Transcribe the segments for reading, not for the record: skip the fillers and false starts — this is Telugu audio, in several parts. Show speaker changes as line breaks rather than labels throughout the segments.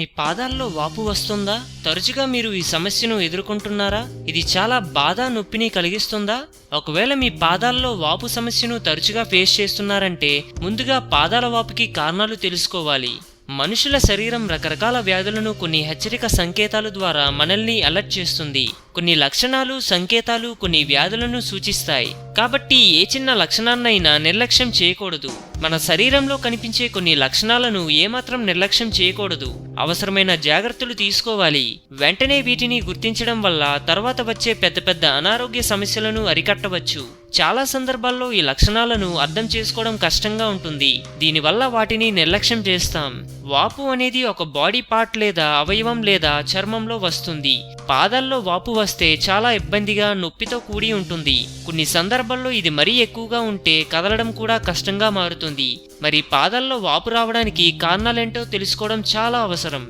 మీ పాదాల్లో వాపు వస్తుందా? తరచుగా మీరు ఈ సమస్యను ఎదుర్కొంటున్నారా? ఇది చాలా బాధ, నొప్పిని కలిగిస్తుందా? ఒకవేళ మీ పాదాల్లో వాపు సమస్యను తరచుగా ఫేస్ చేస్తున్నారంటే ముందుగా పాదాల వాపుకి కారణాలు తెలుసుకోవాలి. మనుషుల శరీరం రకరకాల వ్యాధులను కొన్ని హెచ్చరిక సంకేతాల ద్వారా మనల్ని అలర్ట్ చేస్తుంది. కొన్ని లక్షణాలు, సంకేతాలు కొన్ని వ్యాధులను సూచిస్తాయి. కాబట్టి ఏ చిన్న లక్షణాన్నైనా నిర్లక్ష్యం చేయకూడదు. మన శరీరంలో కనిపించే కొన్ని లక్షణాలను ఏమాత్రం నిర్లక్ష్యం చేయకూడదు. అవసరమైన జాగ్రత్తలు తీసుకోవాలి. వెంటనే వీటిని గుర్తించడం వల్ల తర్వాత వచ్చే పెద్ద పెద్ద అనారోగ్య సమస్యలను అరికట్టవచ్చు. చాలా సందర్భాల్లో ఈ లక్షణాలను అర్థం చేసుకోవడం కష్టంగా ఉంటుంది. దీనివల్ల వాటిని నిర్లక్ష్యం చేస్తాం. వాపు అనేది ఒక బాడీ పార్ట్ లేదా అవయవం లేదా చర్మంలో వస్తుంది. పాదాల్లో వాపు వస్తే చాలా ఇబ్బందిగా, నొప్పితో కూడి ఉంటుంది. కొన్ని సందర్భాల్లో ఇది మరీ ఎక్కువగా ఉంటే కదలడం కూడా కష్టంగా మారుతుంది. మరి పాదాల్లో వాపు రావడానికి కారణాలేంటో తెలుసుకోవడం చాలా అవసరం.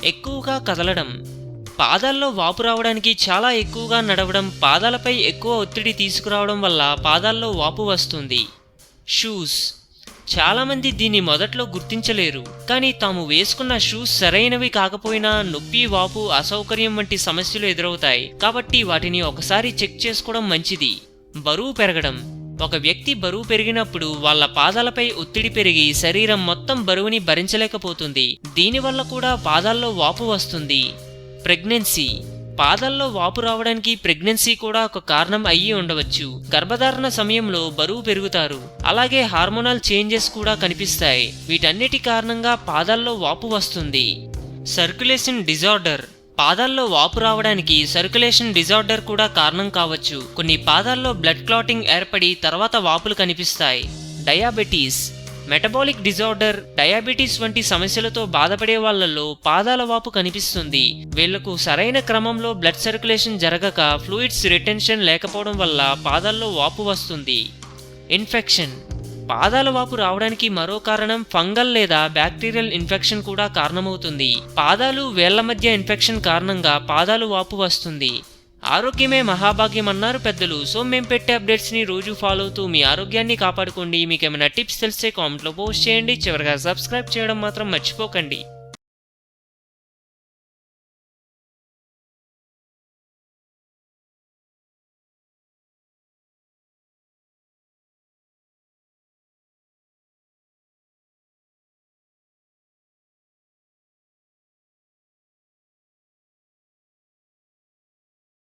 ఎక్కువగా కదలడం. పాదాల్లో వాపు రావడానికి చాలా ఎక్కువగా నడవడం, పాదాలపై ఎక్కువ ఒత్తిడి తీసుకురావడం వల్ల పాదాల్లో వాపు వస్తుంది. షూస్. చాలామంది దీన్ని మొదట్లో గుర్తించలేరు, కానీ తాము వేసుకున్న షూస్ సరైనవి కాకపోయినా నొప్పి, వాపు, అసౌకర్యం వంటి సమస్యలు ఎదురవుతాయి. కాబట్టి వాటిని ఒకసారి చెక్ చేసుకోవడం మంచిది. బరువు పెరగడం. ఒక వ్యక్తి బరువు పెరిగినప్పుడు వాళ్ళ పాదాలపై ఒత్తిడి పెరిగి శరీరం మొత్తం బరువుని భరించలేకపోతుంది. దీనివల్ల కూడా పాదాల్లో వాపు వస్తుంది. ప్రెగ్నెన్సీ. పాదాల్లో వాపు రావడానికి ప్రెగ్నెన్సీ కూడా ఒక కారణం అయ్యి ఉండవచ్చు. గర్భధారణ సమయంలో బరువు పెరుగుతారు. అలాగే హార్మోనల్ చేంజెస్ కూడా కనిపిస్తాయి. వీటన్నిటి కారణంగా పాదాల్లో వాపు వస్తుంది. Circulation disorder. పాదాల్లో వాపు రావడానికి సర్క్యులేషన్ డిజార్డర్ కూడా కారణం కావచ్చు. కొన్ని పాదాల్లో బ్లడ్ క్లాటింగ్ ఏర్పడి తర్వాత వాపులు కనిపిస్తాయి. డయాబెటీస్. మెటబాలిక్ డిజార్డర్, డయాబెటీస్ వంటి సమస్యలతో బాధపడే వాళ్లలో పాదాల వాపు కనిపిస్తుంది. వీళ్లకు సరైన క్రమంలో బ్లడ్ సర్క్యులేషన్ జరగక ఫ్లూయిడ్స్ రిటెన్షన్ లేకపోవడం వల్ల పాదాల్లో వాపు వస్తుంది. ఇన్ఫెక్షన్. పాదాల వాపు రావడానికి మరో కారణం ఫంగల్ లేదా బ్యాక్టీరియల్ ఇన్ఫెక్షన్ కూడా కారణమవుతుంది. పాదాలు, వేళ్ల మధ్య ఇన్ఫెక్షన్ కారణంగా పాదాలు వాపు వస్తుంది. ఆరోగ్యమే మహాభాగ్యం అన్నారు పెద్దలు. సో మేము పెట్టే అప్డేట్స్ని రోజు ఫాలో అవుతూ మీ ఆరోగ్యాన్ని కాపాడుకోండి. మీకు ఏమైనా టిప్స్ తెలిస్తే కామెంట్లో పోస్ట్ చేయండి. చివరిగా సబ్స్క్రైబ్ చేయడం మాత్రం మర్చిపోకండి.